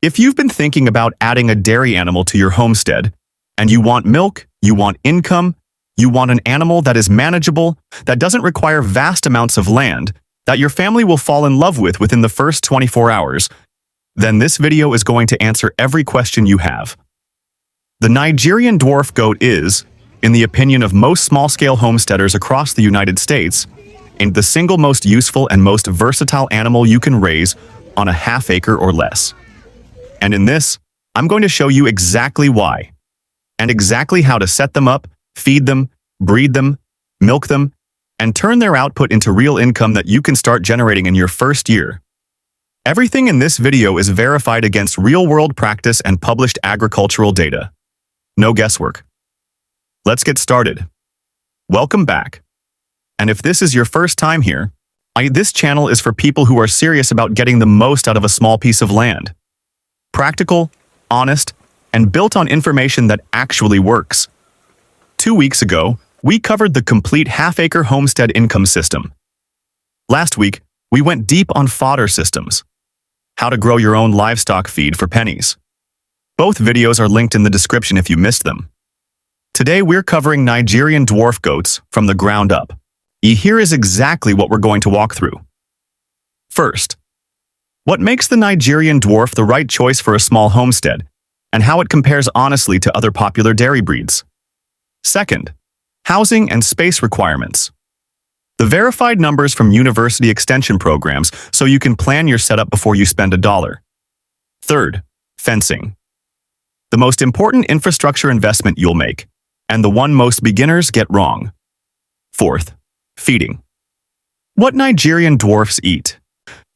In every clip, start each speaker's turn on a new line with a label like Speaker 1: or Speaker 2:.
Speaker 1: If you've been thinking about adding a dairy animal to your homestead, and you want milk, you want income, you want an animal that is manageable, that doesn't require vast amounts of land, that your family will fall in love with within the first 24 hours, then this video is going to answer every question you have. The Nigerian dwarf goat is, in the opinion of most small-scale homesteaders across the United States, the single most useful and most versatile animal you can raise on a half acre or less. And in this, I'm going to show you exactly why, and exactly how to set them up, feed them, breed them, milk them, and turn their output into real income that you can start generating in your first year. Everything in this video is verified against real-world practice and published agricultural data. No guesswork. Let's get started. Welcome back. And if this is your first time here, this channel is for people who are serious about getting the most out of a small piece of land. Practical, honest, and built on information that actually works. 2 weeks ago, we covered the complete half-acre homestead income system. Last week, we went deep on fodder systems, how to grow your own livestock feed for pennies. Both videos are linked in the description if you missed them. Today, we're covering Nigerian dwarf goats from the ground up. Here is exactly what we're going to walk through. First, what makes the Nigerian dwarf the right choice for a small homestead, and how it compares honestly to other popular dairy breeds. Second, housing and space requirements. The verified numbers from university extension programs so you can plan your setup before you spend $1. Third, fencing. The most important infrastructure investment you'll make, and the one most beginners get wrong. Fourth, feeding. What Nigerian dwarfs eat,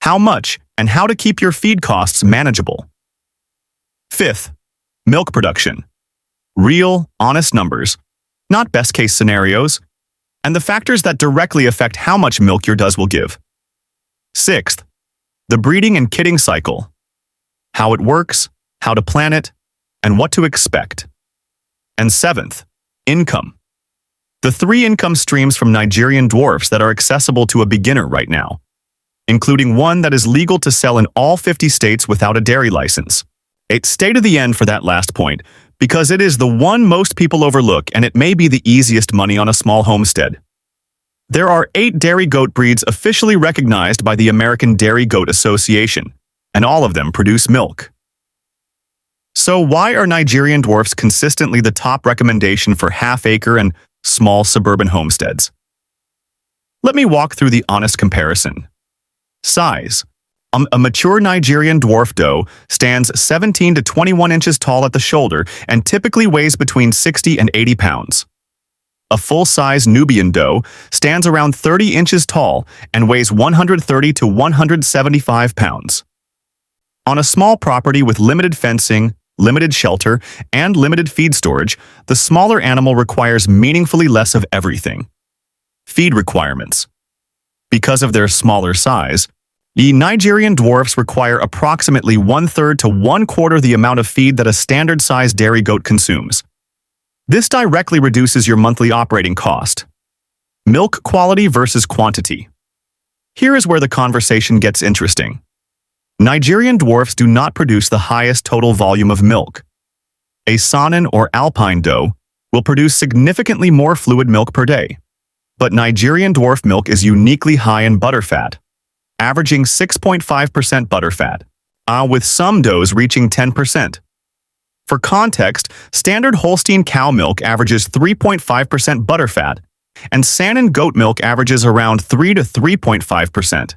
Speaker 1: how much, and how to keep your feed costs manageable. Fifth, milk production. Real, honest numbers, not best-case scenarios, and the factors that directly affect how much milk your does will give. Sixth, the breeding and kidding cycle. How it works, how to plan it, and what to expect. And seventh, income. The 3 income streams from Nigerian dwarfs that are accessible to a beginner right now, including one that is legal to sell in all 50 states without a dairy license. Stay to the end for that last point, because it is the one most people overlook and it may be the easiest money on a small homestead. There are 8 dairy goat breeds officially recognized by the American Dairy Goat Association, and all of them produce milk. So why are Nigerian dwarfs consistently the top recommendation for half-acre and small suburban homesteads? Let me walk through the honest comparison. Size. A mature Nigerian dwarf doe stands 17 to 21 inches tall at the shoulder and typically weighs between 60 and 80 pounds. A full-size Nubian doe stands around 30 inches tall and weighs 130 to 175 pounds. On a small property with limited fencing, limited shelter, and limited feed storage, the smaller animal requires meaningfully less of everything. Feed requirements. Because of their smaller size, the Nigerian dwarfs require approximately 1/3 to 1/4 the amount of feed that a standard-sized dairy goat consumes. This directly reduces your monthly operating cost. Milk quality versus quantity. Here is where the conversation gets interesting. Nigerian dwarfs do not produce the highest total volume of milk. A Saanen or Alpine doe will produce significantly more fluid milk per day. But Nigerian dwarf milk is uniquely high in butterfat, averaging 6.5% butterfat, with some does reaching 10%. For context, standard Holstein cow milk averages 3.5% butterfat, and Saanen goat milk averages around 3 to 3.5%.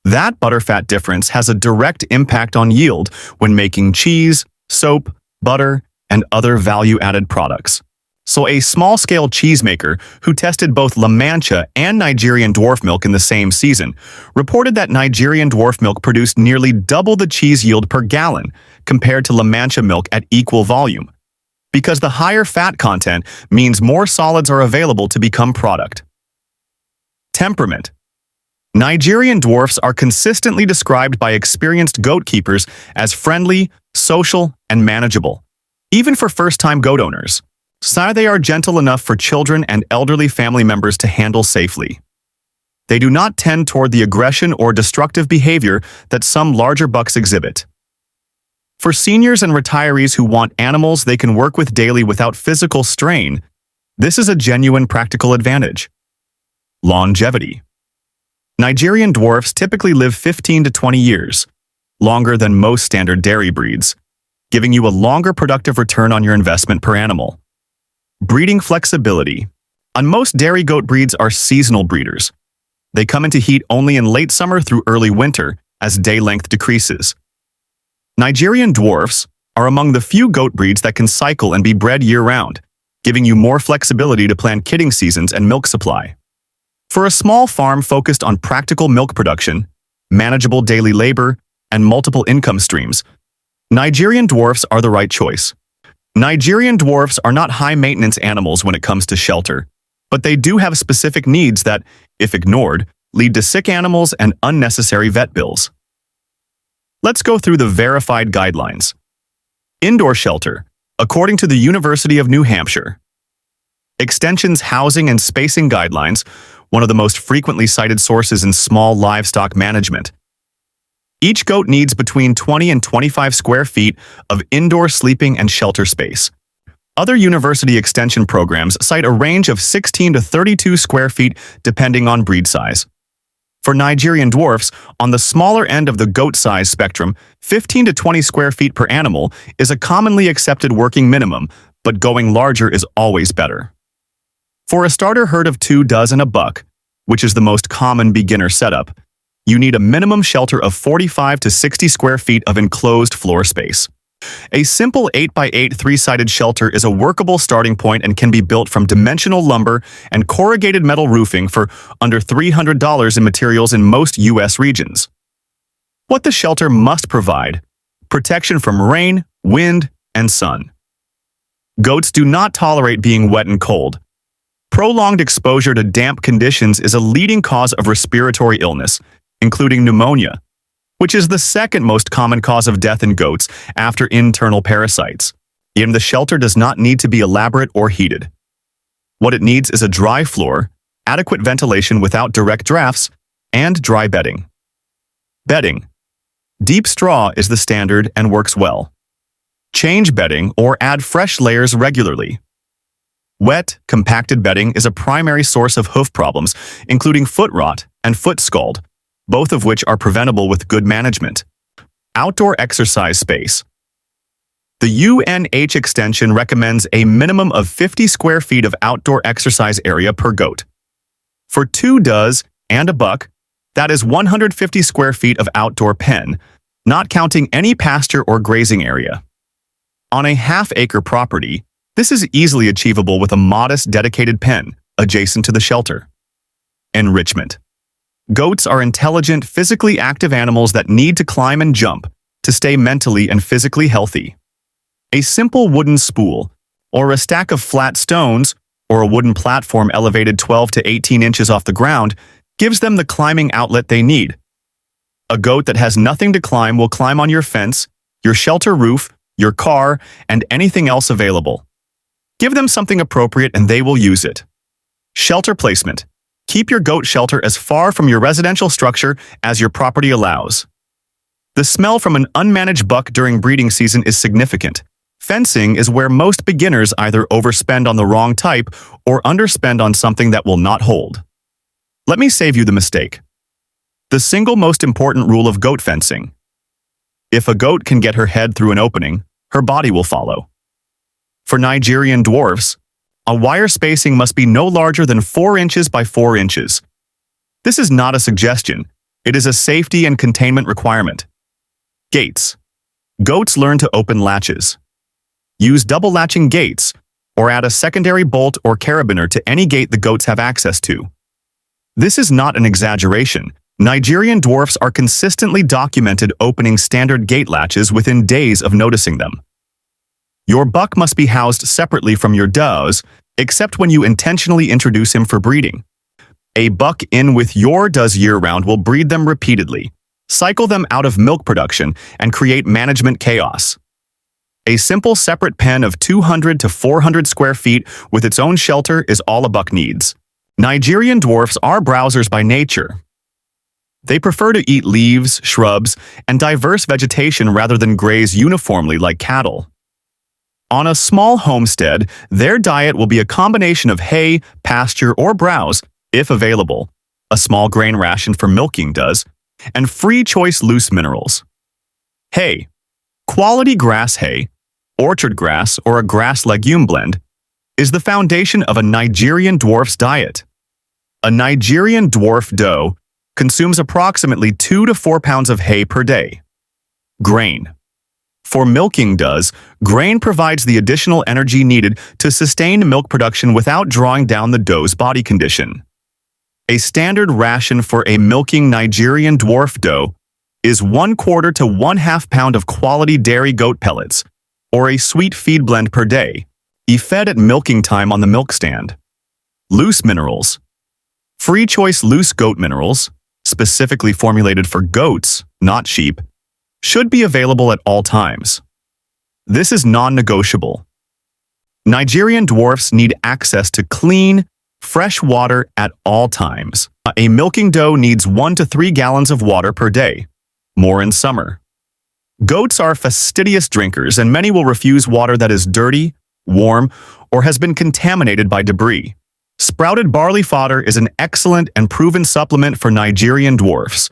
Speaker 1: That butterfat difference has a direct impact on yield when making cheese, soap, butter, and other value-added products. So a small-scale cheesemaker who tested both La Mancha and Nigerian dwarf milk in the same season reported that Nigerian dwarf milk produced nearly double the cheese yield per gallon compared to La Mancha milk at equal volume, because the higher fat content means more solids are available to become product. Temperament. Nigerian dwarfs are consistently described by experienced goat keepers as friendly, social, and manageable, even for first-time goat owners. So they are gentle enough for children and elderly family members to handle safely. They do not tend toward the aggression or destructive behavior that some larger bucks exhibit. For seniors and retirees who want animals they can work with daily without physical strain, this is a genuine practical advantage. Longevity. Nigerian dwarfs typically live 15 to 20 years, longer than most standard dairy breeds, giving you a longer productive return on your investment per animal. Breeding flexibility. On most dairy goat breeds are seasonal breeders. They come into heat only in late summer through early winter as day length decreases. Nigerian dwarfs are among the few goat breeds that can cycle and be bred year-round, giving you more flexibility to plan kidding seasons and milk supply. For a small farm focused on practical milk production, manageable daily labor, and multiple income streams, Nigerian dwarfs are the right choice. Nigerian dwarfs are not high-maintenance animals when it comes to shelter, but they do have specific needs that, if ignored, lead to sick animals and unnecessary vet bills. Let's go through the verified guidelines. Indoor shelter, according to the University of New Hampshire. Extension's housing and spacing guidelines, one of the most frequently cited sources in small livestock management. Each goat needs between 20 and 25 square feet of indoor sleeping and shelter space. Other university extension programs cite a range of 16 to 32 square feet depending on breed size. For Nigerian dwarfs, on the smaller end of the goat size spectrum, 15 to 20 square feet per animal is a commonly accepted working minimum, but going larger is always better. For a starter herd of 2 does and a buck, which is the most common beginner setup, you need a minimum shelter of 45 to 60 square feet of enclosed floor space. A simple 8x8 3-sided shelter is a workable starting point and can be built from dimensional lumber and corrugated metal roofing for under $300 in materials in most U.S. regions. What the shelter must provide: protection from rain, wind, and sun. Goats do not tolerate being wet and cold. Prolonged exposure to damp conditions is a leading cause of respiratory illness, including pneumonia, which is the second most common cause of death in goats after internal parasites. Yet the shelter does not need to be elaborate or heated. What it needs is a dry floor, adequate ventilation without direct drafts, and dry bedding. Bedding. Deep straw is the standard and works well. Change bedding or add fresh layers regularly. Wet, compacted bedding is a primary source of hoof problems, including foot rot and foot scald, both of which are preventable with good management. Outdoor exercise space. The UNH extension recommends a minimum of 50 square feet of outdoor exercise area per goat. For 2 does and a buck, that is 150 square feet of outdoor pen, not counting any pasture or grazing area. On a half-acre property, this is easily achievable with a modest dedicated pen adjacent to the shelter. Enrichment. Goats are intelligent, physically active animals that need to climb and jump to stay mentally and physically healthy. A simple wooden spool, or a stack of flat stones, or a wooden platform elevated 12 to 18 inches off the ground gives them the climbing outlet they need. A goat that has nothing to climb will climb on your fence, your shelter roof, your car, and anything else available. Give them something appropriate and they will use it. Shelter placement. Keep your goat shelter as far from your residential structure as your property allows. The smell from an unmanaged buck during breeding season is significant. Fencing is where most beginners either overspend on the wrong type or underspend on something that will not hold. Let me save you the mistake. The single most important rule of goat fencing: if a goat can get her head through an opening, her body will follow. For Nigerian dwarfs, a wire spacing must be no larger than 4 inches by 4 inches. This is not a suggestion. It is a safety and containment requirement. Gates. Goats learn to open latches. Use double latching gates, or add a secondary bolt or carabiner to any gate the goats have access to. This is not an exaggeration. Nigerian dwarfs are consistently documented opening standard gate latches within days of noticing them. Your buck must be housed separately from your does, except when you intentionally introduce him for breeding. A buck in with your does year-round will breed them repeatedly, cycle them out of milk production, and create management chaos. A simple separate pen of 200 to 400 square feet with its own shelter is all a buck needs. Nigerian dwarfs are browsers by nature. They prefer to eat leaves, shrubs, and diverse vegetation rather than graze uniformly like cattle. On a small homestead, their diet will be a combination of hay, pasture, or browse, if available. A small grain ration for milking does, and free choice loose minerals. Hay. Quality grass hay, orchard grass, or a grass-legume blend, is the foundation of a Nigerian dwarf's diet. A Nigerian dwarf doe consumes approximately 2 to 4 pounds of hay per day. Grain. For milking does, grain provides the additional energy needed to sustain milk production without drawing down the doe's body condition. A standard ration for a milking Nigerian dwarf doe is 1/4 to 1/2 pound of quality dairy goat pellets, or a sweet feed blend per day, fed at milking time on the milk stand. Loose minerals. Free choice loose goat minerals, specifically formulated for goats, not sheep, should be available at all times. This is non-negotiable. Nigerian dwarfs need access to clean, fresh water at all times. A milking doe needs 1 to 3 gallons of water per day, more in summer. Goats are fastidious drinkers, and many will refuse water that is dirty, warm, or has been contaminated by debris. Sprouted barley fodder is an excellent and proven supplement for Nigerian dwarfs.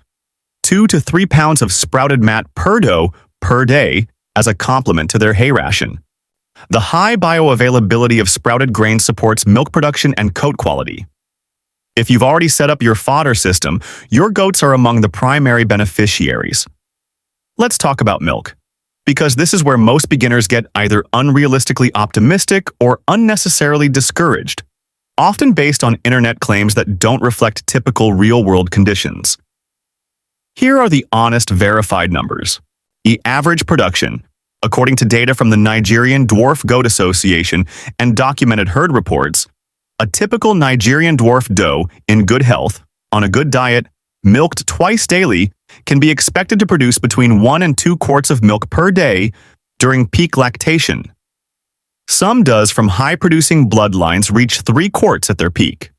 Speaker 1: 2 to 3 pounds of sprouted mat per doe per day as a complement to their hay ration. The high bioavailability of sprouted grain supports milk production and coat quality. If you've already set up your fodder system, your goats are among the primary beneficiaries. Let's talk about milk, because this is where most beginners get either unrealistically optimistic or unnecessarily discouraged, often based on internet claims that don't reflect typical real-world conditions. Here are the honest, verified numbers. The average production, according to data from the Nigerian Dwarf Goat Association and documented herd reports, a typical Nigerian dwarf doe in good health, on a good diet, milked twice daily, can be expected to produce between 1 and 2 quarts of milk per day during peak lactation. Some does from high-producing bloodlines reach 3 quarts at their peak.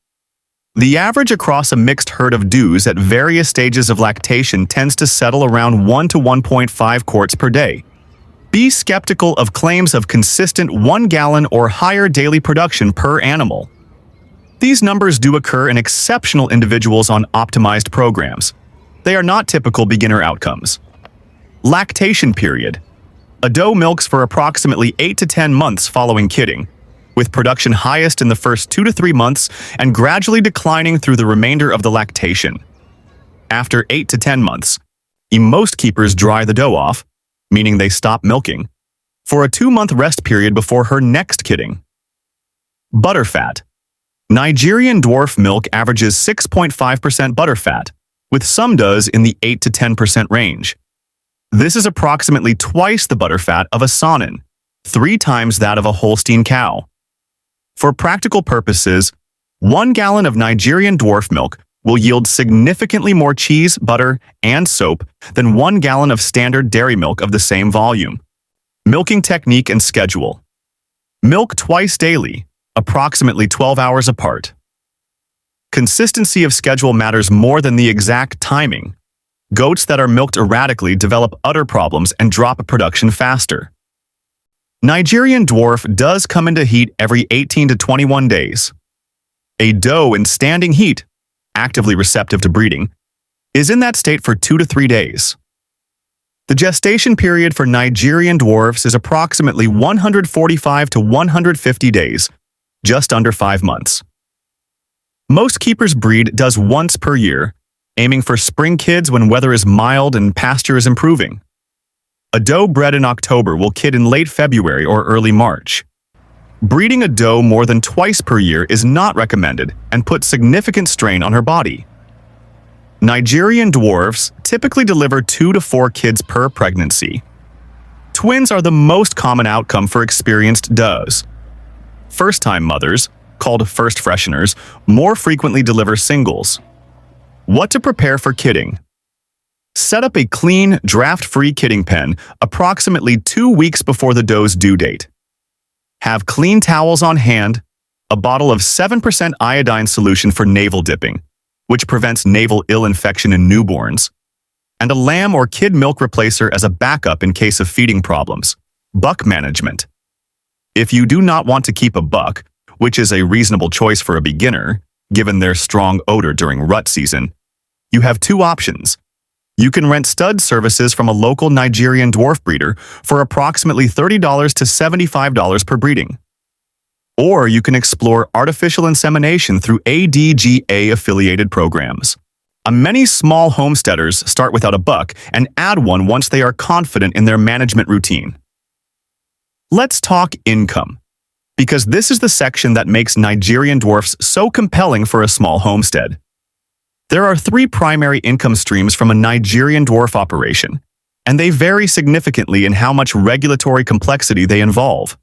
Speaker 1: The average across a mixed herd of does at various stages of lactation tends to settle around 1 to 1.5 quarts per day. Be skeptical of claims of consistent 1 gallon or higher daily production per animal. These numbers do occur in exceptional individuals on optimized programs. They are not typical beginner outcomes. Lactation period. A doe milks for approximately 8 to 10 months following kidding, with production highest in the first 2 to 3 months and gradually declining through the remainder of the lactation. After 8 to 10 months, most keepers dry the doe off, meaning they stop milking, for a 2-month rest period before her next kidding. Butterfat. Nigerian dwarf milk averages 6.5% butterfat, with some does in the 8 to 10% range. This is approximately twice the butterfat of a Saanen, 3 times that of a Holstein cow. For practical purposes, 1 gallon of Nigerian dwarf milk will yield significantly more cheese, butter, and soap than 1 gallon of standard dairy milk of the same volume. Milking technique and schedule. Milk twice daily, approximately 12 hours apart. Consistency of schedule matters more than the exact timing. Goats that are milked erratically develop udder problems and drop production faster. Nigerian dwarf does come into heat every 18 to 21 days. A doe in standing heat, actively receptive to breeding, is in that state for 2 to 3 days. The gestation period for Nigerian dwarfs is approximately 145 to 150 days, just under 5 months. Most keepers breed does once per year, aiming for spring kids when weather is mild and pasture is improving. A doe bred in October will kid in late February or early March. Breeding a doe more than twice per year is not recommended and puts significant strain on her body. Nigerian dwarfs typically deliver 2 to 4 kids per pregnancy. Twins are the most common outcome for experienced does. First-time mothers, called first fresheners, more frequently deliver singles. What to prepare for kidding? Set up a clean, draft-free kidding pen approximately 2 weeks before the doe's due date. Have clean towels on hand, a bottle of 7% iodine solution for navel dipping, which prevents navel ill infection in newborns, and a lamb or kid milk replacer as a backup in case of feeding problems. Buck management. If you do not want to keep a buck, which is a reasonable choice for a beginner, given their strong odor during rut season, you have two options. You can rent stud services from a local Nigerian dwarf breeder for approximately $30 to $75 per breeding. Or you can explore artificial insemination through ADGA-affiliated programs. Many small homesteaders start without a buck and add one once they are confident in their management routine. Let's talk income, because this is the section that makes Nigerian dwarfs so compelling for a small homestead. There are three primary income streams from a Nigerian dwarf operation, and they vary significantly in how much regulatory complexity they involve.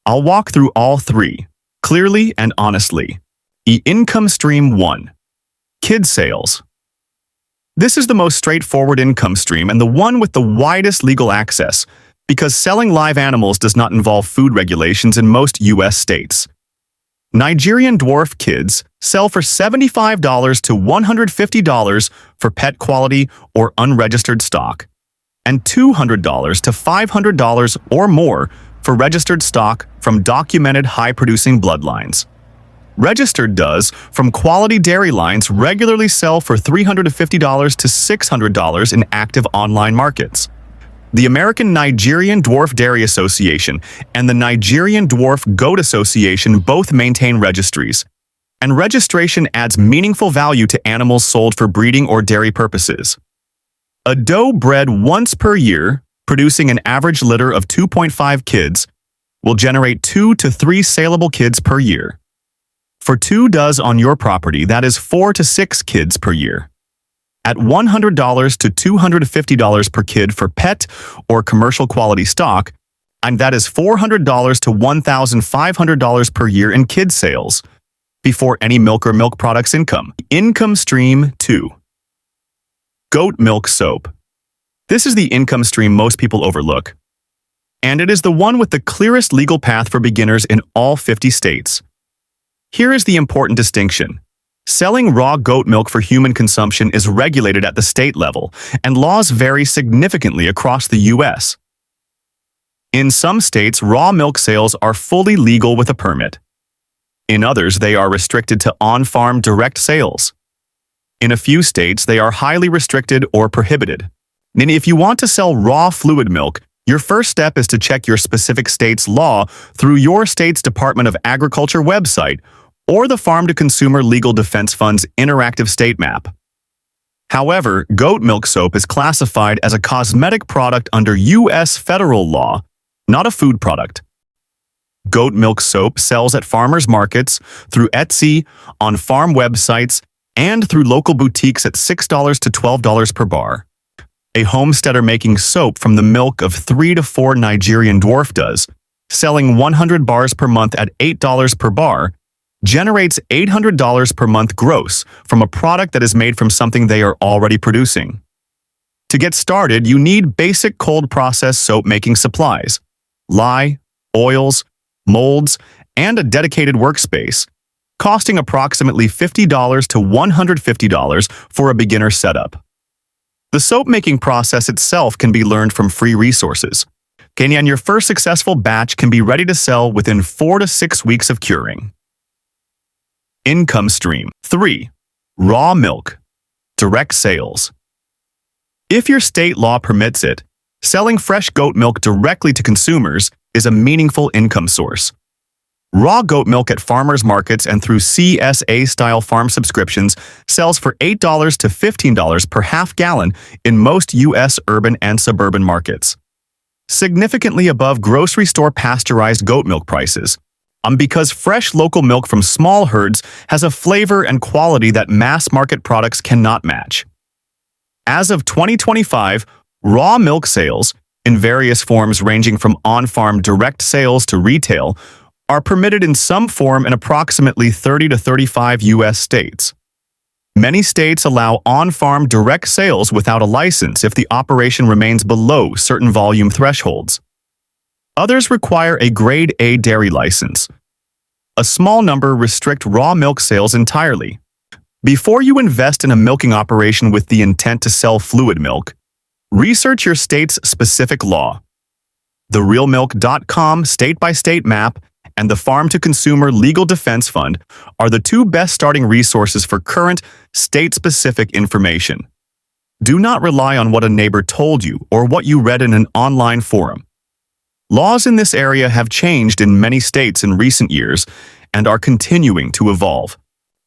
Speaker 1: I'll walk through all three, clearly and honestly. Income Stream 1. Kid sales. This is the most straightforward income stream and the one with the widest legal access, because selling live animals does not involve food regulations in most U.S. states. Nigerian dwarf kids sell for $75 to $150 for pet quality or unregistered stock, and $200 to $500 or more for registered stock from documented high-producing bloodlines. Registered does from quality dairy lines regularly sell for $350 to $600 in active online markets. The American Nigerian Dwarf Dairy Association and the Nigerian Dwarf Goat Association both maintain registries, and registration adds meaningful value to animals sold for breeding or dairy purposes. A doe bred once per year, producing an average litter of 2.5 kids, will generate 2 to 3 saleable kids per year. For 2 does on your property, that is 4 to 6 kids per year. At $100 to $250 per kid for pet or commercial quality stock, and that is $400 to $1,500 per year in kid sales, before any milk or milk products income. Income Stream 2. Goat milk soap. This is the income stream most people overlook, and it is the one with the clearest legal path for beginners in all 50 states. Here is the important distinction. Selling raw goat milk for human consumption is regulated at the state level, and laws vary significantly across the U.S. In some states, raw milk sales are fully legal with a permit. In others, they are restricted to on-farm direct sales. In a few states, they are highly restricted or prohibited. And if you want to sell raw fluid milk, your first step is to check your specific state's law through your state's Department of Agriculture website or the Farm-to-Consumer Legal Defense Fund's interactive state map. However, goat milk soap is classified as a cosmetic product under U.S. federal law, not a food product. Goat milk soap sells at farmers markets, through Etsy, on farm websites, and through local boutiques at $6 to $12 per bar. A homesteader making soap from the milk of 3 to 4 Nigerian dwarf does, selling 100 bars per month at $8 per bar, generates $800 per month gross from a product that is made from something they are already producing. To get started, you need basic cold process soap making supplies, lye, oils, molds, and a dedicated workspace, costing approximately $50 to $150 for a beginner setup. The soap-making process itself can be learned from free resources, and your first successful batch can be ready to sell within 4 to 6 weeks of curing. Income Stream 3. Raw milk. Direct sales. If your state law permits it, selling fresh goat milk directly to consumers is a meaningful income source. Raw goat milk at farmers markets and through CSA-style farm subscriptions sells for $8 to $15 per half gallon in most U.S. urban and suburban markets, significantly above grocery store pasteurized goat milk prices, because fresh local milk from small herds has a flavor and quality that mass-market products cannot match. As of 2025, raw milk sales, in various forms ranging from on-farm direct sales to retail, are permitted in some form in approximately 30 to 35 U.S. states. Many states allow on-farm direct sales without a license if the operation remains below certain volume thresholds. Others require a Grade A dairy license. A small number restrict raw milk sales entirely. Before you invest in a milking operation with the intent to sell fluid milk, research your state's specific law. The realmilk.com state-by-state map and the Farm to Consumer Legal Defense Fund are the two best starting resources for current, state-specific information. Do not rely on what a neighbor told you or what you read in an online forum. Laws in this area have changed in many states in recent years and are continuing to evolve.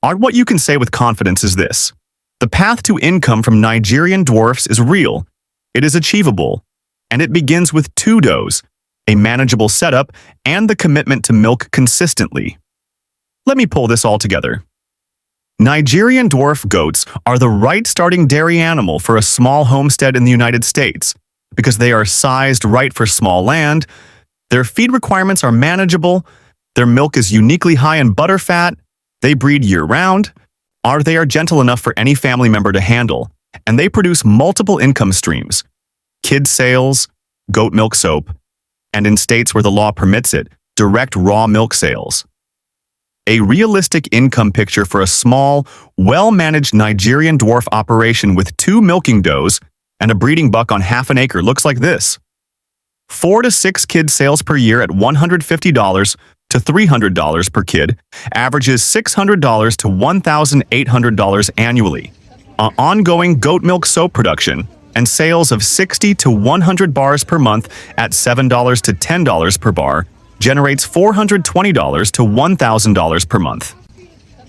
Speaker 1: What you can say with confidence is this: the path to income from Nigerian dwarfs is real, it is achievable, and it begins with 2 does, a manageable setup, and the commitment to milk consistently. Let me pull this all together. Nigerian dwarf goats are the right starting dairy animal for a small homestead in the United States because they are sized right for small land, their feed requirements are manageable, their milk is uniquely high in butter fat, they breed year-round, they are gentle enough for any family member to handle, and they produce multiple income streams: kid sales, goat milk soap, and in states where the law permits it, direct raw milk sales. A realistic income picture for a small, well-managed Nigerian dwarf operation with 2 milking does and a breeding buck on half an acre looks like this. 4 to 6 kid sales per year at $150 to $300 per kid, averages $600 to $1,800 annually. Ongoing goat milk soap production and sales of 60 to 100 bars per month at $7 to $10 per bar generates $420 to $1,000 per month.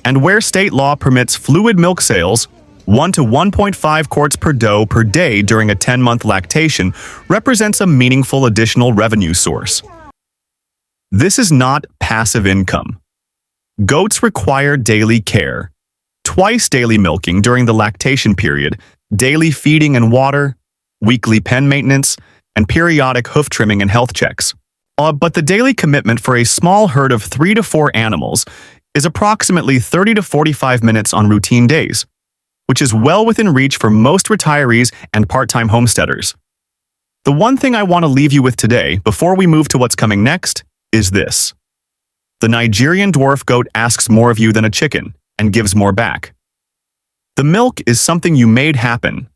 Speaker 1: And where state law permits fluid milk sales, 1 to 1.5 quarts per doe per day during a 10-month lactation represents a meaningful additional revenue source. This is not passive income. Goats require daily care, twice daily milking during the lactation period, daily feeding and water, weekly pen maintenance, and periodic hoof trimming and health checks. But the daily commitment for a small herd of 3 to 4 animals is approximately 30 to 45 minutes on routine days, which is well within reach for most retirees and part-time homesteaders. The one thing I want to leave you with today, before we move to what's coming next, is this: the Nigerian dwarf goat asks more of you than a chicken and gives more back. The milk is something you made happen.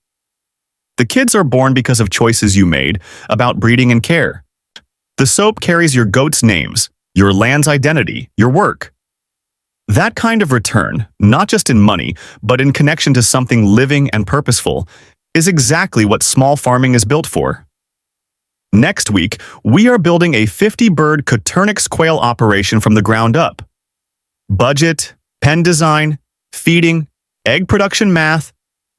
Speaker 1: The kids are born because of choices you made about breeding and care. The soap carries your goat's names, your land's identity, your work. That kind of return, not just in money, but in connection to something living and purposeful, is exactly what small farming is built for. Next week, we are building a 50-bird Coturnix quail operation from the ground up. Budget, pen design, feeding, egg production math,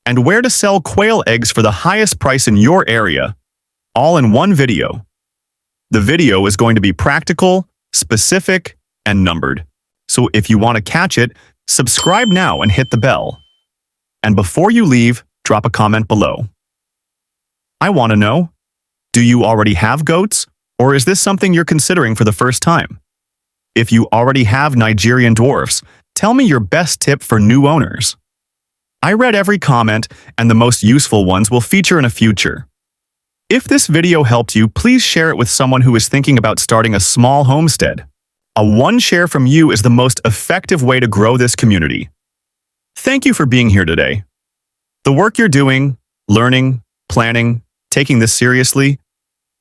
Speaker 1: and where to sell quail eggs for the highest price in your area, all in one video. The video is going to be practical, specific, and numbered. So if you want to catch it, subscribe now and hit the bell. And before you leave, drop a comment below. I want to know, do you already have goats, or is this something you're considering for the first time? If you already have Nigerian dwarfs, tell me your best tip for new owners. I read every comment, and the most useful ones will feature in a future. If this video helped you, please share it with someone who is thinking about starting a small homestead. A one share from you is the most effective way to grow this community. Thank you for being here today. The work you're doing, learning, planning, taking this seriously,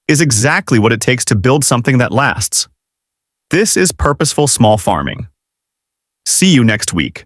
Speaker 1: is exactly what it takes to build something that lasts. This is purposeful small farming. See you next week.